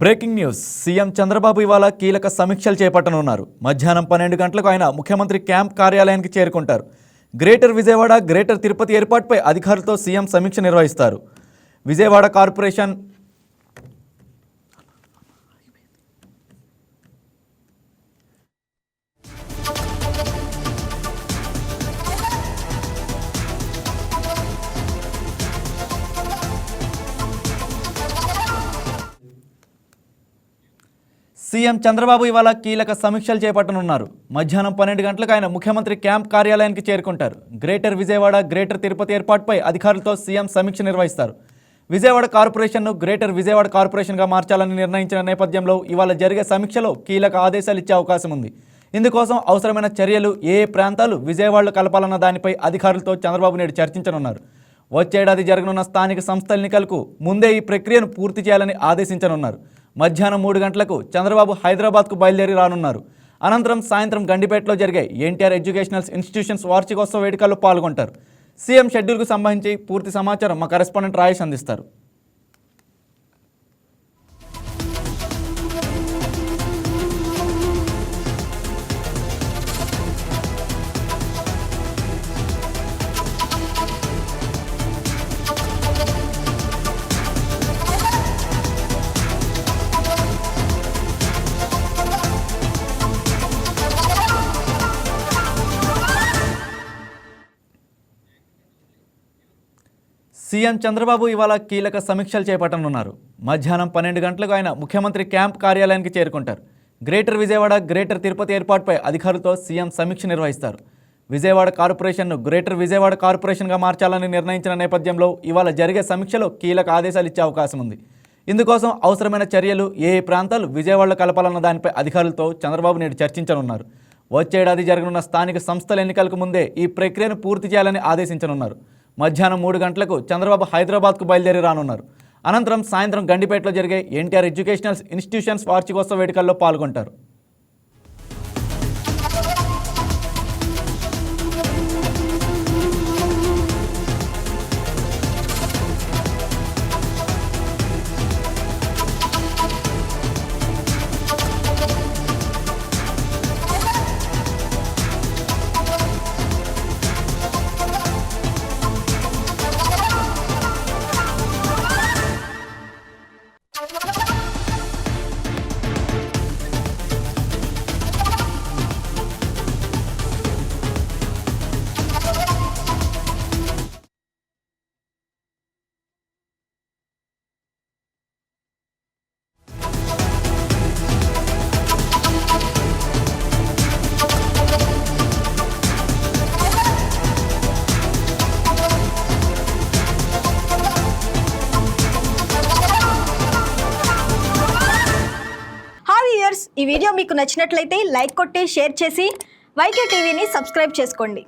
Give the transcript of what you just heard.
Breaking news. CM Chandrababu ఇవాళ కీలక సమీక్షలు చేపట్టనున్నారు. మధ్యాహ్నం 12 గంటలకు ఆయన ముఖ్యమంత్రి క్యాంప్ కార్యాలయానికి చేరుకుంటారు. గ్రేటర్ విజయవాడ, గ్రేటర్ తిరుపతి ఏర్పాటుపై అధికారులతో సీఎం సమీక్ష నిర్వహిస్తారు. విజయవాడ కార్పొరేషన్ సీఎం చంద్రబాబు ఇవాళ కీలక సమీక్షలు చేపట్టనున్నారు. మధ్యాహ్నం 12 గంటలకు ఆయన ముఖ్యమంత్రి క్యాంప్ కార్యాలయానికి చేరుకుంటారు. గ్రేటర్ విజయవాడ, గ్రేటర్ తిరుపతి ఏర్పాటుపై అధికారులతో సీఎం సమీక్ష నిర్వహిస్తారు. విజయవాడ కార్పొరేషన్ను గ్రేటర్ విజయవాడ కార్పొరేషన్గా మార్చాలని నిర్ణయించిన నేపథ్యంలో ఇవాళ జరిగే సమీక్షలో కీలక ఆదేశాలు ఇచ్చే అవకాశం ఉంది. ఇందుకోసం అవసరమైన చర్యలు ఏ ప్రాంతాలు విజయవాడలో కలపాలన్న దానిపై అధికారులతో చంద్రబాబు నాయుడు చర్చించనున్నారు. వచ్చేడాది జరగనున్న స్థానిక సంస్థల ఎన్నికలకు ముందే ఈ ప్రక్రియను పూర్తి చేయాలని ఆదేశించనున్నారు. మధ్యాహ్నం 3 గంటలకు చంద్రబాబు హైదరాబాద్కు బయలుదేరి రానున్నారు. అనంతరం సాయంత్రం గండిపేటలో జరిగే ఎన్టీఆర్ ఎడ్యుకేషనల్ ఇన్స్టిట్యూషన్స్ వార్షికోత్సవ వేడుకల్లో పాల్గొంటారు. సీఎం షెడ్యూల్కు సంబంధించి పూర్తి సమాచారం మా కరెస్పాండెంట్ రాయేష్ అందిస్తారు. సీఎం చంద్రబాబు ఇవాళ కీలక సమీక్షలు చేపట్టనున్నారు. మధ్యాహ్నం 12 గంటలకు ఆయన ముఖ్యమంత్రి క్యాంప్ కార్యాలయానికి చేరుకుంటారు. గ్రేటర్ విజయవాడ, గ్రేటర్ తిరుపతి ఏర్పాటుపై అధికారులతో సీఎం సమీక్ష నిర్వహిస్తారు. విజయవాడ కార్పొరేషన్ను గ్రేటర్ విజయవాడ కార్పొరేషన్గా మార్చాలని నిర్ణయించిన నేపథ్యంలో ఇవాళ జరిగే సమీక్షలో కీలక ఆదేశాలు ఇచ్చే అవకాశం ఉంది. ఇందుకోసం అవసరమైన చర్యలు ఏ ప్రాంతాలు విజయవాడలో కలపాలన్న దానిపై అధికారులతో చంద్రబాబు నాయుడు చర్చించనున్నారు. వచ్చేడాది జరగనున్న స్థానిక సంస్థల ఎన్నికలకు ముందే ఈ ప్రక్రియను పూర్తి చేయాలని ఆదేశించనున్నారు. మధ్యాహ్నం 3 గంటలకు చంద్రబాబు హైదరాబాద్కు బయలుదేరి రానున్నారు. అనంతరం సాయంత్రం గండిపేటలో జరిగే ఎన్టీఆర్ ఎడ్యుకేషనల్ ఇన్స్టిట్యూషన్స్ వార్షికోత్సవ వేడుకల్లో పాల్గొంటారు. ఈ వీడియో మీకు నచ్చినట్లయితే లైక్ కొట్టి షేర్ చేసి వైకే టీవీని సబ్స్క్రైబ్ చేసుకోండి.